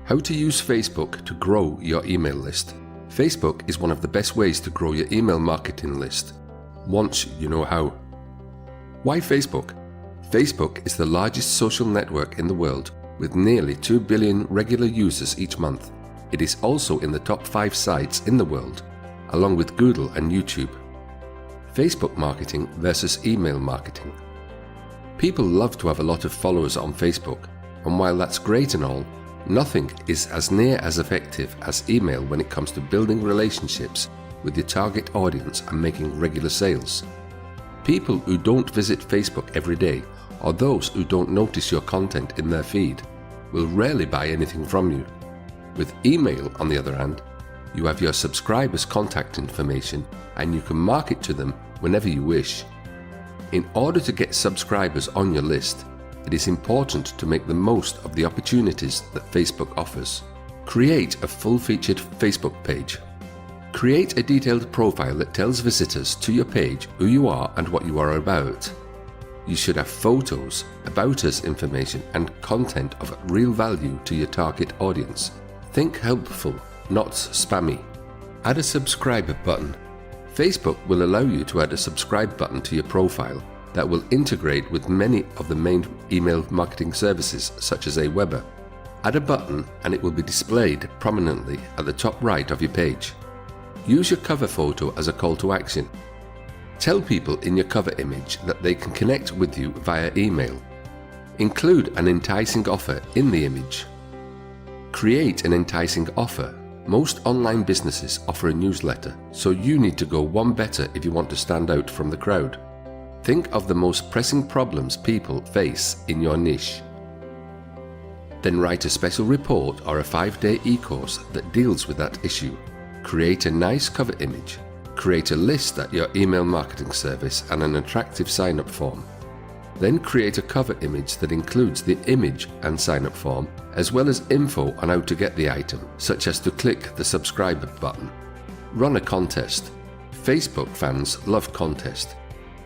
How to use Facebook to grow your email list. Facebook is one of the best ways to grow your email marketing list, once you know how. Why Facebook? Facebook is the largest social network in the world with nearly 2 billion regular users each month. It is also in the top 5 sites in the world, along with Google and YouTube. Facebook marketing versus email marketing. People love to have a lot of followers on Facebook, and while that's great and all, nothing is as near as effective as email when it comes to building relationships with your target audience and making regular sales. People who don't visit Facebook every day, or those who don't notice your content in their feed, will rarely buy anything from you. With email, on the other hand, you have your subscribers' contact information and you can market to them whenever you wish. In order to get subscribers on your list, it is important to make the most of the opportunities that Facebook offers. Create a full-featured Facebook page. Create a detailed profile that tells visitors to your page who you are and what you are about. You should have photos, about us information, and content of real value to your target audience. Think helpful, not spammy. Add a subscribe button. Facebook will allow you to add a subscribe button to your profile that will integrate with many of the main email marketing services such as Aweber. Add a button and it will be displayed prominently at the top right of your page. Use your cover photo as a call to action. Tell people in your cover image that they can connect with you via email. Include an enticing offer in the image. Create an enticing offer. Most online businesses offer a newsletter, so you need to go one better if you want to stand out from the crowd. Think of the most pressing problems people face in your niche. Then write a special report or a 5-day e-course that deals with that issue. Create a nice cover image. Create a list at your email marketing service and an attractive sign-up form. Then create a cover image that includes the image and sign-up form, as well as info on how to get the item, such as to click the subscribe button. Run a contest. Facebook fans love contests.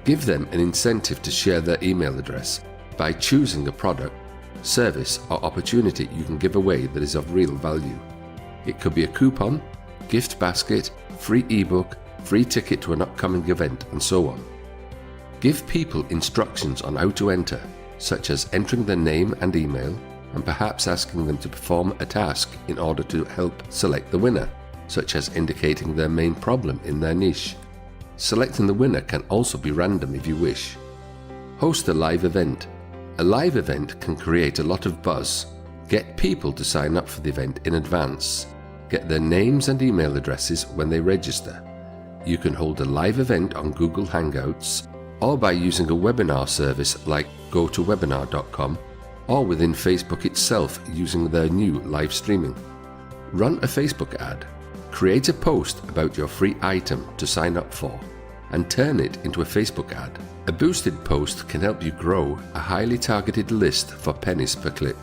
Give them an incentive to share their email address by choosing a product, service, or opportunity you can give away that is of real value. It could be a coupon, gift basket, free ebook, free ticket to an upcoming event, and so on. Give people instructions on how to enter, such as entering their name and email, and perhaps asking them to perform a task in order to help select the winner, such as indicating their main problem in their niche. Selecting the winner can also be random if you wish. Host a live event. A live event can create a lot of buzz. Get people to sign up for the event in advance. Get their names and email addresses when they register. You can hold a live event on Google Hangouts, or by using a webinar service like gotowebinar.com, or within Facebook itself using their new live streaming. Run a Facebook ad. Create a post about your free item to sign up for, and turn it into a Facebook ad. A boosted post can help you grow a highly targeted list for pennies per click.